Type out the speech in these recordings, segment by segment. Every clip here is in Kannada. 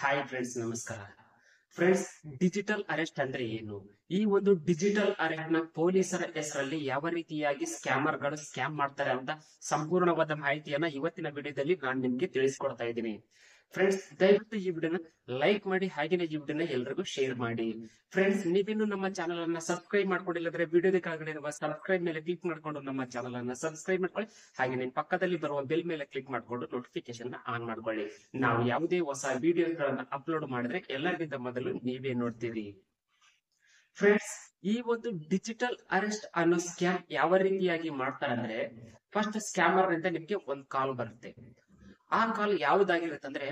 ಹಾಯ್ ಫ್ರೆಂಡ್ಸ್, ನಮಸ್ಕಾರ ಫ್ರೆಂಡ್ಸ್. ಡಿಜಿಟಲ್ ಅರೆಸ್ಟ್ ಅಂದ್ರೆ ಏನು? ಈ ಒಂದು ಡಿಜಿಟಲ್ ಅರೆಸ್ಟ್ ನ ಪೊಲೀಸರ ಹೆಸರಲ್ಲಿ ಯಾವ ರೀತಿಯಾಗಿ ಸ್ಕ್ಯಾಮರ್ ಗಳು ಸ್ಕ್ಯಾಮ್ ಮಾಡ್ತಾರೆ ಅಂತ ಸಂಪೂರ್ಣವಾದ ಮಾಹಿತಿಯನ್ನ ಇವತ್ತಿನ ವಿಡಿಯೋದಲ್ಲಿ ನಾನು ನಿಮ್ಗೆ ತಿಳಿಸ್ಕೊಡ್ತಾ ಇದ್ದೀನಿ. ಫ್ರೆಂಡ್ಸ್, ದಯವಿಟ್ಟು ಈ ವಿಡಿಯೋನ ಲೈಕ್ ಮಾಡಿ, ಹಾಗೇನೆ ಈ ವಿಡಿಯೋನ ಎಲ್ರಿಗೂ ಶೇರ್ ಮಾಡಿ. ಫ್ರೆಂಡ್ಸ್, ನೀವಿನ್ನು ನಮ್ಮ ಚಾನಲ್ ಅನ್ನ ಸಬ್ಸ್ಕ್ರೈಬ್ ಮಾಡ್ಕೊಂಡಿಲ್ಲದ್ರೆ ವಿಡಿಯೋದ ಕೆಳಗಡೆ ಇರುವ ಸಬ್ಸ್ಕ್ರೈಬ್ ಮೇಲೆ ಕ್ಲಿಕ್ ಮಾಡ್ಕೊಂಡು ನಮ್ಮ ಚಾನಲ್ ಅನ್ನ ಸಬ್ಸ್ಕ್ರೈಬ್ ಮಾಡ್ಕೊಳ್ಳಿ. ಹಾಗೆ ನಿಮ್ಮ ಪಕ್ಕದಲ್ಲಿ ಬರುವ ಬೆಲ್ ಮೇಲೆ ಕ್ಲಿಕ್ ಮಾಡ್ಕೊಂಡು ನೋಟಿಫಿಕೇಶನ್ ಆನ್ ಮಾಡ್ಕೊಳ್ಳಿ. ನಾವು ಯಾವುದೇ ಹೊಸ ವಿಡಿಯೋಗಳನ್ನ ಅಪ್ಲೋಡ್ ಮಾಡಿದ್ರೆ ಎಲ್ಲರಿಗಿಂತ ಮೊದಲು ನೀವೇ ನೋಡ್ತೀರಿ. ಫ್ರೆಂಡ್ಸ್, ಈ ಒಂದು ಡಿಜಿಟಲ್ ಅರೆಸ್ಟ್ ಅನ್ನೋ ಸ್ಕ್ಯಾಮ್ ಯಾವ ರೀತಿಯಾಗಿ ಮಾಡ್ತಾರೆ ಅಂದ್ರೆ, ಫಸ್ಟ್ ಸ್ಕ್ಯಾಮರ್ ನಿಂದ ನಿಮ್ಗೆ ಒಂದು ಕಾಲ್ ಬರುತ್ತೆ. ಆ ಕಾಲ್ ಯಾವುದಾಗಿರುತ್ತೆ ಅಂದ್ರೆ,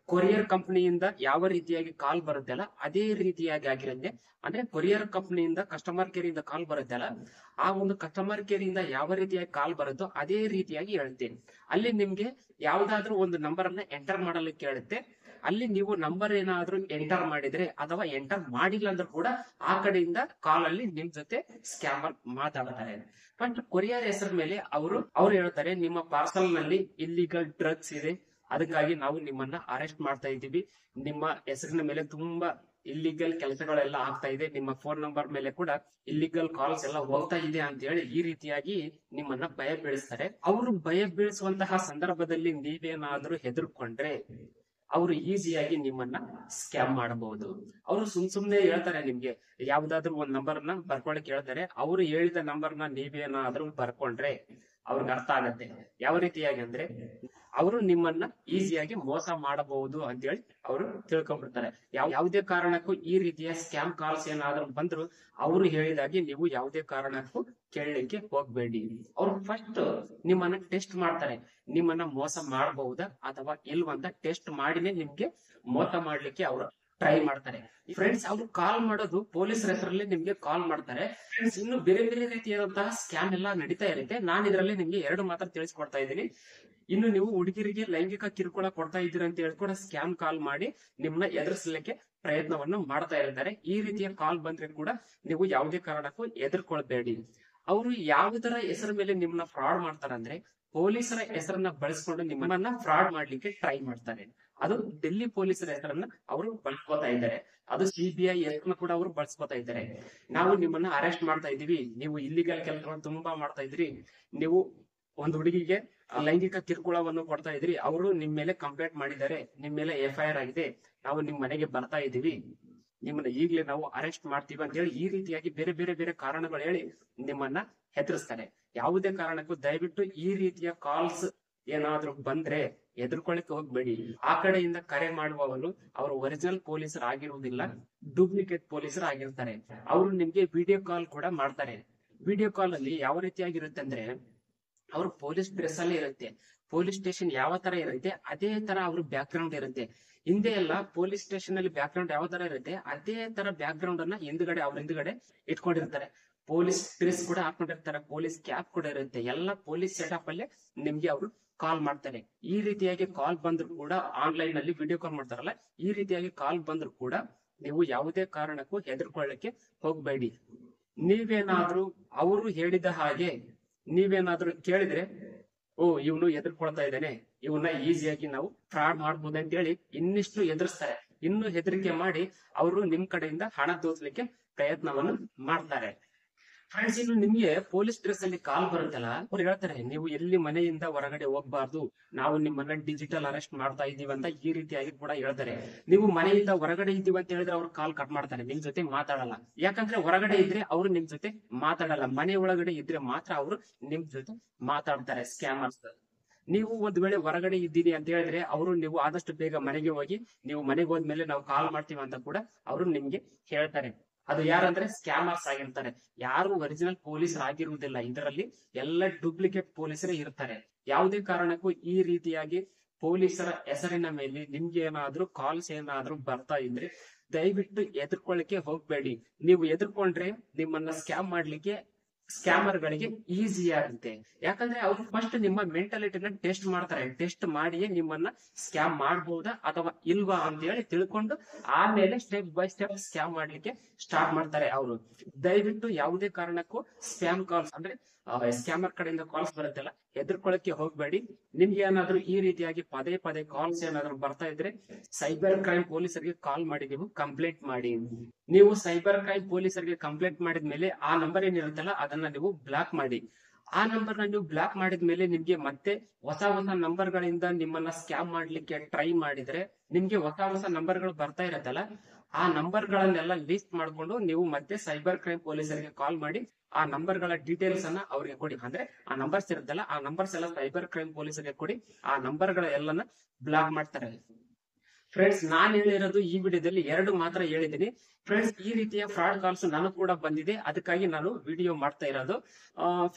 ಕೊರಿಯರ್ ಕಂಪನಿಯಿಂದ ಯಾವ ರೀತಿಯಾಗಿ ಕಾಲ್ ಬರುತ್ತೆ ಅಲ್ಲ, ಅದೇ ರೀತಿಯಾಗಿ ಆಗಿರುತ್ತೆ. ಅಂದ್ರೆ ಕೊರಿಯರ್ ಕಂಪನಿಯಿಂದ ಕಸ್ಟಮರ್ ಕೇರ್ ಇಂದ ಕಾಲ್ ಬರುತ್ತೆ ಅಲ್ಲ, ಆ ಒಂದು ಕಸ್ಟಮರ್ ಕೇರ್ ಇಂದ ಯಾವ ರೀತಿಯಾಗಿ ಕಾಲ್ ಬರುತ್ತೋ ಅದೇ ರೀತಿಯಾಗಿ ಹೇಳ್ತೀನಿ. ಅಲ್ಲಿ ನಿಮ್ಗೆ ಯಾವ್ದಾದ್ರು ಒಂದು ನಂಬರ್ ಅನ್ನ ಎಂಟರ್ ಮಾಡಲಿಕ್ಕೆ ಹೇಳುತ್ತೆ. ಅಲ್ಲಿ ನೀವು ನಂಬರ್ ಏನಾದ್ರೂ ಎಂಟರ್ ಮಾಡಿದ್ರೆ ಅಥವಾ ಎಂಟರ್ ಮಾಡಿಲ್ಲ ಅಂದ್ರೂ ಕೂಡ ಆ ಕಡೆಯಿಂದ ಕಾಲ್ ಅಲ್ಲಿ ನಿಮ್ ಜೊತೆ ಸ್ಕ್ಯಾಮರ್ ಮಾತಾಡ್ತಾರೆ. ಬಟ್ ಕೊರಿಯರ್ ಹೆಸರ ಮೇಲೆ ಅವ್ರು ಹೇಳ್ತಾರೆ, ನಿಮ್ಮ ಪಾರ್ಸಲ್ ನಲ್ಲಿ ಇಲ್ಲಿಗಲ್ ಡ್ರಗ್ಸ್ ಇದೆ, ಅದಕ್ಕಾಗಿ ನಾವು ನಿಮ್ಮನ್ನ ಅರೆಸ್ಟ್ ಮಾಡ್ತಾ ಇದ್ದೀವಿ. ನಿಮ್ಮ ಹೆಸರಿನ ಮೇಲೆ ತುಂಬಾ ಇಲ್ಲಿಗಲ್ ಕೆಲಸಗಳೆಲ್ಲ ಆಗ್ತಾ ಇದೆ, ನಿಮ್ಮ ಫೋನ್ ನಂಬರ್ ಮೇಲೆ ಕೂಡ ಇಲ್ಲಿಗಲ್ ಕಾಲ್ಸ್ ಎಲ್ಲ ಹೋಗ್ತಾ ಇದೆ ಅಂತ ಹೇಳಿ ಈ ರೀತಿಯಾಗಿ ನಿಮ್ಮನ್ನ ಭಯ ಬೀಳಿಸ್ತಾರೆ. ಅವರು ಭಯ ಬೀಳಿಸುವಂತಹ ಸಂದರ್ಭದಲ್ಲಿ ನೀವೇನಾದ್ರೂ ಹೆದರ್ಕೊಂಡ್ರೆ ಅವರು ಈಸಿಯಾಗಿ ನಿಮ್ಮನ್ನ ಸ್ಕ್ಯಾಮ್ ಮಾಡಬಹುದು. ಅವರು ಸುಮ್ನೆ ಹೇಳ್ತಾರೆ, ನಿಮ್ಗೆ ಯಾವ್ದಾದ್ರು ಒಂದ್ ನಂಬರ್ ನ ಬರ್ಕೊಳಕ್ ಹೇಳ್ತಾರೆ. ಅವರು ಹೇಳಿದ ನಂಬರ್ ನ ನೀವೇನಾದ್ರೂ ಬರ್ಕೊಂಡ್ರೆ ಅವ್ರಿಗೆ ಅರ್ಥ ಆಗತ್ತೆ ಯಾವ ರೀತಿಯಾಗಿ ಅಂದ್ರೆ, ಅವರು ನಿಮ್ಮನ್ನ ಈಸಿಯಾಗಿ ಮೋಸ ಮಾಡಬಹುದು ಅಂತ ಹೇಳಿ ಅವರು ತಿಳ್ಕೊಂಡ್ಬಿಡ್ತಾರೆ. ಯಾವುದೇ ಕಾರಣಕ್ಕೂ ಈ ರೀತಿಯ ಸ್ಕ್ಯಾಮ್ ಕಾಲ್ಸ್ ಏನಾದ್ರೂ ಬಂದ್ರು ಅವರು ಹೇಳಿದಾಗೆ ನೀವು ಯಾವುದೇ ಕಾರಣಕ್ಕೂ ಕೇಳಲಿಕ್ಕೆ ಹೋಗ್ಬೇಡಿ. ಅವ್ರು ಫಸ್ಟ್ ನಿಮ್ಮನ್ನ ಟೆಸ್ಟ್ ಮಾಡ್ತಾರೆ, ನಿಮ್ಮನ್ನ ಮೋಸ ಮಾಡಬಹುದಾ ಅಥವಾ ಇಲ್ವಂತ ಟೆಸ್ಟ್ ಮಾಡಿನೇ ನಿಮ್ಗೆ ಮೋಸ ಮಾಡ್ಲಿಕ್ಕೆ ಅವರು ಟ್ರೈ ಮಾಡ್ತಾರೆ. ಫ್ರೆಂಡ್ಸ್, ಅವ್ರು ಕಾಲ್ ಮಾಡೋದು ಪೊಲೀಸರ ಹೆಸರಲ್ಲಿ ನಿಮ್ಗೆ ಕಾಲ್ ಮಾಡ್ತಾರೆ. ಫ್ರೆಂಡ್ಸ್, ಇನ್ನು ಬೇರೆ ಬೇರೆ ರೀತಿಯಾದಂತಹ ಸ್ಕ್ಯಾಮ್ ಎಲ್ಲ ನಡೀತಾ ಇರುತ್ತೆ. ನಾನು ಇದರಲ್ಲಿ ನಿಮ್ಗೆ ಎರಡು ಮಾತ್ರ ತಿಳಿಸ್ಕೊಡ್ತಾ ಇದ್ದೀನಿ. ಇನ್ನು ನೀವು ಹುಡುಗಿರಿಗೆ ಲೈಂಗಿಕ ಕಿರುಕುಳ ಕೊಡ್ತಾ ಇದ್ದೀರಿ ಅಂತ ಹೇಳಿ ಕೂಡ ಸ್ಕ್ಯಾಮ್ ಕಾಲ್ ಮಾಡಿ ನಿಮ್ಮನ್ನ ಎದುರಿಸಲಿಕ್ಕೆ ಪ್ರಯತ್ನವನ್ನು ಮಾಡ್ತಾ ಇರ್ತಾರೆ. ಈ ರೀತಿಯ ಕಾಲ್ ಬಂದ್ರೆ ಕೂಡ ನೀವು ಯಾವುದೇ ಕಾರಣಕ್ಕೂ ಎದುರ್ಕೊಳ್ಬೇಡಿ. ಅವರು ಯಾವುದರ ಹೆಸರ ಮೇಲೆ ನಿಮ್ಮನ್ನ ಫ್ರಾಡ್ ಮಾಡ್ತಾರೆ ಅಂದ್ರೆ, ಪೊಲೀಸರ ಹೆಸರನ್ನ ಬಳಸ್ಕೊಂಡು ನಿಮ್ಮನ್ನ ಫ್ರಾಡ್ ಮಾಡ್ಲಿಕ್ಕೆ ಟ್ರೈ ಮಾಡ್ತಾರೆ. ಅದು ಡೆಲ್ಲಿ ಪೊಲೀಸರ ಹೆಸರನ್ನ ಅವರು ಬಳಸ್ಕೊತಾ ಇದ್ದಾರೆ. ಅದು CBI ಹೆಸರನ್ನ ಕೂಡ ಅವರು ಬಳಸ್ಕೊತಾ ಇದ್ದಾರೆ. ನಾವು ನಿಮ್ಮನ್ನ ಅರೆಸ್ಟ್ ಮಾಡ್ತಾ ಇದೀವಿ, ನೀವು ಇಲ್ಲಿಗಲ್ ಕೆಲಸಗಳನ್ನ ತುಂಬಾ ಮಾಡ್ತಾ ಇದ್ರಿ, ನೀವು ಒಂದು ಹುಡುಗಿಗೆ ಲೈಂಗಿಕ ಕಿರುಕುಳವನ್ನು ಕೊಡ್ತಾ ಇದ್ರಿ, ಅವರು ನಿಮ್ ಮೇಲೆ ಕಂಪ್ಲೇಂಟ್ ಮಾಡಿದ್ದಾರೆ, ನಿಮ್ ಮೇಲೆ FIR ಆಗಿದೆ, ನಾವು ನಿಮ್ ಮನೆಗೆ ಬರ್ತಾ ಇದೀವಿ, ನಿಮ್ಮನ್ನ ಈಗಲೇ ನಾವು ಅರೆಸ್ಟ್ ಮಾಡ್ತೀವಿ ಅಂತ ಹೇಳಿ ಈ ರೀತಿಯಾಗಿ ಬೇರೆ ಬೇರೆ ಬೇರೆ ಕಾರಣಗಳು ಹೇಳಿ ನಿಮ್ಮನ್ನ ಹೆದರಿಸ್ತಾರೆ. ಯಾವುದೇ ಕಾರಣಕ್ಕೂ ದಯವಿಟ್ಟು ಈ ರೀತಿಯ ಕಾಲ್ಸ್ ಏನಾದ್ರೂ ಬಂದ್ರೆ ಎದುರ್ಕೊಳ್ಳಿಕ್ಕೆ ಹೋಗ್ಬೇಡಿ. ಆ ಕಡೆಯಿಂದ ಕರೆ ಮಾಡುವವರು ಅವರು ಒರಿಜಿನಲ್ ಪೊಲೀಸರು ಆಗಿರುವುದಿಲ್ಲ, ಡೂಪ್ಲಿಕೇಟ್ ಪೊಲೀಸರು ಆಗಿರ್ತಾರೆ. ಅವರು ನಿಮ್ಗೆ ವಿಡಿಯೋ ಕಾಲ್ ಕೂಡ ಮಾಡ್ತಾರೆ. ವಿಡಿಯೋ ಕಾಲ್ ಅಲ್ಲಿ ಯಾವ ರೀತಿಯಾಗಿರುತ್ತೆ ಅಂದ್ರೆ, ಅವ್ರ ಪೊಲೀಸ್ ಡ್ರೆಸ್ ಅಲ್ಲೇ ಇರುತ್ತೆ, ಪೊಲೀಸ್ ಸ್ಟೇಷನ್ ಯಾವ ತರ ಇರುತ್ತೆ ಅದೇ ತರ ಅವ್ರ ಬ್ಯಾಕ್ ಗ್ರೌಂಡ್ ಇರುತ್ತೆ. ಹಿಂದೆ ಎಲ್ಲ ಪೊಲೀಸ್ ಸ್ಟೇಷನ್ ಅಲ್ಲಿ ಬ್ಯಾಕ್ ಗ್ರೌಂಡ್ ಯಾವ ತರ ಇರುತ್ತೆ ಅದೇ ತರ ಬ್ಯಾಕ್ ಗ್ರೌಂಡ್ ಅನ್ನ ಅವ್ರ ಹಿಂದ್ಗಡೆ ಇಟ್ಕೊಂಡಿರ್ತಾರೆ. ಪೊಲೀಸ್ ಡ್ರೆಸ್ ಕೂಡ ಹಾಕೊಂಡಿರ್ತಾರೆ, ಪೊಲೀಸ್ ಕ್ಯಾಪ್ ಕೂಡ ಇರುತ್ತೆ, ಎಲ್ಲ ಪೊಲೀಸ್ ಸೆಟಪ್ ಅಲ್ಲೇ ನಿಮ್ಗೆ ಅವರು ಕಾಲ್ ಮಾಡ್ತಾರೆ. ಈ ರೀತಿಯಾಗಿ ಕಾಲ್ ಬಂದ್ರು ಕೂಡ, ಆನ್ಲೈನ್ ಅಲ್ಲಿ ವಿಡಿಯೋ ಕಾಲ್ ಮಾಡ್ತಾರಲ್ಲ, ಈ ರೀತಿಯಾಗಿ ಕಾಲ್ ಬಂದ್ರು ಕೂಡ ನೀವು ಯಾವುದೇ ಕಾರಣಕ್ಕೂ ಹೆದರ್ಕೊಳ್ಳಕ್ಕೆ ಹೋಗ್ಬೇಡಿ. ನೀವೇನಾದ್ರೂ ಅವರು ಹೇಳಿದ ಹಾಗೆ ನೀವೇನಾದ್ರೂ ಕೇಳಿದ್ರೆ, ಓ ಇವನು ಎದುರ್ಕೊಳ್ತಾ ಇದ್ದಾನೆ, ಇವನ್ನ ಈಸಿಯಾಗಿ ನಾವು ಫ್ರಾಡ್ ಮಾಡ್ಬೋದು ಅಂತ ಹೇಳಿ ಇನ್ನಿಷ್ಟು ಎದುರಿಸ್ತಾರೆ. ಇನ್ನು ಹೆದರಿಕೆ ಮಾಡಿ ಅವರು ನಿಮ್ ಕಡೆಯಿಂದ ಹಣ ದೋಚಲಿಕ್ಕೆ ಪ್ರಯತ್ನವನ್ನು ಮಾಡ್ತಾರೆ. ಫ್ರೆಂಡ್ಸ್, ಇನ್ನು ನಿಮ್ಗೆ ಪೊಲೀಸ್ ಡ್ರೆಸ್ ಅಲ್ಲಿ ಕಾಲ್ ಬರುತ್ತಲ್ಲ, ಅವ್ರು ಹೇಳ್ತಾರೆ, ನೀವು ಎಲ್ಲಿ ಮನೆಯಿಂದ ಹೊರಗಡೆ ಹೋಗ್ಬಾರ್ದು, ನಾವು ನಿಮ್ಮನ್ನ ಡಿಜಿಟಲ್ ಅರೆಸ್ಟ್ ಮಾಡ್ತಾ ಇದೀವಿ ಅಂತ ಈ ರೀತಿಯಾಗಿ ಕೂಡ ಹೇಳ್ತಾರೆ. ನೀವು ಮನೆಯಿಂದ ಹೊರಗಡೆ ಇದ್ದೀವಿ ಅಂತ ಹೇಳಿದ್ರೆ ಅವ್ರು ಕಾಲ್ ಕಟ್ ಮಾಡ್ತಾರೆ, ನಿಮ್ ಜೊತೆ ಮಾತಾಡಲ್ಲ. ಯಾಕಂದ್ರೆ ಹೊರಗಡೆ ಇದ್ರೆ ಅವ್ರು ನಿಮ್ ಜೊತೆ ಮಾತಾಡಲ್ಲ, ಮನೆ ಒಳಗಡೆ ಇದ್ರೆ ಮಾತ್ರ ಅವರು ನಿಮ್ ಜೊತೆ ಮಾತಾಡ್ತಾರೆ ಸ್ಕ್ಯಾಮರ್ಸ್. ನೀವು ಒಂದ್ ವೇಳೆ ಹೊರಗಡೆ ಇದ್ದೀನಿ ಅಂತ ಹೇಳಿದ್ರೆ ಅವರು ನೀವು ಆದಷ್ಟು ಬೇಗ ಮನೆಗೆ ಹೋಗಿ, ನೀವು ಮನೆಗೆ ಹೋದ್ಮೇಲೆ ನಾವು ಕಾಲ್ ಮಾಡ್ತೀವಿ ಅಂತ ಕೂಡ ಅವರು ನಿಮ್ಗೆ ಹೇಳ್ತಾರೆ. ಅದು ಯಾರಂದ್ರೆ ಸ್ಕ್ಯಾಮರ್ಸ್ ಆಗಿರ್ತಾರೆ, ಯಾರು ಒರಿಜಿನಲ್ ಪೊಲೀಸರು ಆಗಿರುವುದಿಲ್ಲ. ಇದರಲ್ಲಿ ಎಲ್ಲ ಡೂಪ್ಲಿಕೇಟ್ ಪೊಲೀಸರೇ ಇರ್ತಾರೆ. ಯಾವುದೇ ಕಾರಣಕ್ಕೂ ಈ ರೀತಿಯಾಗಿ ಪೊಲೀಸರ ಹೆಸರಿನ ಮೇಲೆ ನಿಮ್ಗೆ ಏನಾದ್ರೂ ಕಾಲ್ಸ್ ಏನಾದ್ರೂ ಬರ್ತಾ ಇದ್ರೆ ದಯವಿಟ್ಟು ಎದುರ್ಕೊಳ್ಳಿಕ್ಕೆ ಹೋಗ್ಬೇಡಿ. ನೀವು ಎದುರ್ಕೊಂಡ್ರೆ ನಿಮ್ಮನ್ನ ಸ್ಕ್ಯಾಮ್ ಮಾಡ್ಲಿಕ್ಕೆ ಸ್ಕ್ಯಾಮರ್ ಗಳಿಗೆ ಈಸಿ ಆಗುತ್ತೆ. ಯಾಕಂದ್ರೆ ಅವ್ರು ಫಸ್ಟ್ ನಿಮ್ಮ ಮೆಂಟಾಲಿಟಿನ ಟೆಸ್ಟ್ ಮಾಡ್ತಾರೆ, ಟೆಸ್ಟ್ ಮಾಡಿಯೇ ನಿಮ್ಮನ್ನ ಸ್ಕ್ಯಾಮ್ ಮಾಡಬಹುದಾ ಅಥವಾ ಇಲ್ವಾ ಅಂತ ಹೇಳಿ ತಿಳ್ಕೊಂಡು ಆಮೇಲೆ ಸ್ಟೆಪ್ ಬೈ ಸ್ಟೆಪ್ ಸ್ಕ್ಯಾಮ್ ಮಾಡ್ಲಿಕ್ಕೆ ಸ್ಟಾರ್ಟ್ ಮಾಡ್ತಾರೆ ಅವರು. ದಯವಿಟ್ಟು ಯಾವುದೇ ಕಾರಣಕ್ಕೂ ಸ್ಪ್ಯಾಮ್ ಕಾಲ್ಸ್ ಅಂದ್ರೆ ಸ್ಕ್ಯಾಮರ್ ಕಡೆಯಿಂದ ಕಾಲ್ಸ್ ಬರುತ್ತಲ್ಲ, ಹೆದರ್ಕೊಳ್ಳಕ್ಕೆ ಹೋಗ್ಬೇಡಿ. ನಿಮ್ಗೆ ಏನಾದ್ರು ಈ ರೀತಿಯಾಗಿ ಪದೇ ಪದೇ ಕಾಲ್ಸ್ ಏನಾದ್ರು ಬರ್ತಾ ಇದ್ರೆ ಸೈಬರ್ ಕ್ರೈಮ್ ಪೊಲೀಸರಿಗೆ ಕಾಲ್ ಮಾಡಿ ನೀವು ಕಂಪ್ಲೇಂಟ್ ಮಾಡಿ. ನೀವು ಸೈಬರ್ ಕ್ರೈಮ್ ಪೊಲೀಸರಿಗೆ ಕಂಪ್ಲೇಂಟ್ ಮಾಡಿದ್ಮೇಲೆ ಆ ನಂಬರ್ ಏನಿರುತ್ತಲ್ಲ ಅದನ್ನ ನೀವು ಬ್ಲಾಕ್ ಮಾಡಿ. ಆ ನಂಬರ್ ನ ನೀವು ಬ್ಲಾಕ್ ಮಾಡಿದ್ಮೇಲೆ ನಿಮ್ಗೆ ಮತ್ತೆ ಹೊಸ ಹೊಸ ನಂಬರ್ ಗಳಿಂದ ನಿಮ್ಮನ್ನ ಸ್ಕ್ಯಾಮ್ ಮಾಡ್ಲಿಕ್ಕೆ ಟ್ರೈ ಮಾಡಿದ್ರೆ ನಿಮ್ಗೆ ಹೊಸ ಹೊಸ ನಂಬರ್ ಗಳು ಬರ್ತಾ ಇರತ್ತಲ್ಲ, ಆ ನಂಬರ್ ಗಳನ್ನೆಲ್ಲ ಲಿಸ್ಟ್ ಮಾಡ್ಕೊಂಡು ನೀವು ಮತ್ತೆ ಸೈಬರ್ ಕ್ರೈಮ್ ಪೊಲೀಸರಿಗೆ ಕಾಲ್ ಮಾಡಿ ಆ ನಂಬರ್ ಗಳ ಡೀಟೇಲ್ಸ್ ಅನ್ನ ಅವ್ರಿಗೆ ಕೊಡಿ. ಅಂದ್ರೆ ಆ ನಂಬರ್ಸ್ ಇರುತ್ತಲ್ಲ ಆ ನಂಬರ್ಸ್ ಎಲ್ಲ ಸೈಬರ್ ಕ್ರೈಮ್ ಪೊಲೀಸರಿಗೆ ಕೊಡಿ, ಆ ನಂಬರ್ ಗಳ ಎಲ್ಲನ ಬ್ಲಾಕ್ ಮಾಡ್ತಾರೆ. ಫ್ರೆಂಡ್ಸ್, ನಾನ್ ಹೇಳಿರೋದು ಈ ವಿಡಿಯೋದಲ್ಲಿ 2 ಮಾತ್ರ ಹೇಳಿದ್ದೀನಿ. ಫ್ರೆಂಡ್ಸ್, ಈ ರೀತಿಯ ಫ್ರಾಡ್ ಕಾಲ್ಸ್ ನನಗೂ ಕೂಡ ಬಂದಿದೆ, ಅದಕ್ಕಾಗಿ ನಾನು ವಿಡಿಯೋ ಮಾಡ್ತಾ ಇರೋದು.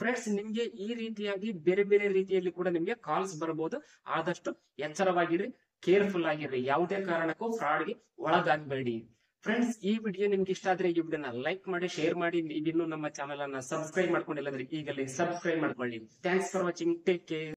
ಫ್ರೆಂಡ್ಸ್, ನಿಮ್ಗೆ ಈ ರೀತಿಯಾಗಿ ಬೇರೆ ಬೇರೆ ರೀತಿಯಲ್ಲಿ ಕೂಡ ನಿಮ್ಗೆ ಕಾಲ್ಸ್ ಬರಬಹುದು. ಆದಷ್ಟು ಎಚ್ಚರವಾಗಿರಿ, ಕೇರ್ಫುಲ್ ಆಗಿರಿ, ಯಾವುದೇ ಕಾರಣಕ್ಕೂ ಫ್ರಾಡ್ ಗೆ ಒಳಗಾಗಬೇಡಿ. ಫ್ರೆಂಡ್ಸ್, ಈ ವಿಡಿಯೋ ನಿಮ್ಗೆ ಇಷ್ಟ ಆದ್ರೆ ಈ ವಿಡಿಯೋನ ಲೈಕ್ ಮಾಡಿ, ಶೇರ್ ಮಾಡಿ. ನೀವಿನ್ನೂ ನಮ್ಮ ಚಾನಲ್ ಅನ್ನ ಸಬ್ಸ್ಕ್ರೈಬ್ ಮಾಡ್ಕೊಂಡಿಲ್ಲ ಅಂದ್ರೆ ಈಗಲೇ ಸಬ್ಸ್ಕ್ರೈಬ್ ಮಾಡ್ಕೊಳ್ಳಿ. Thanks for watching. Take care.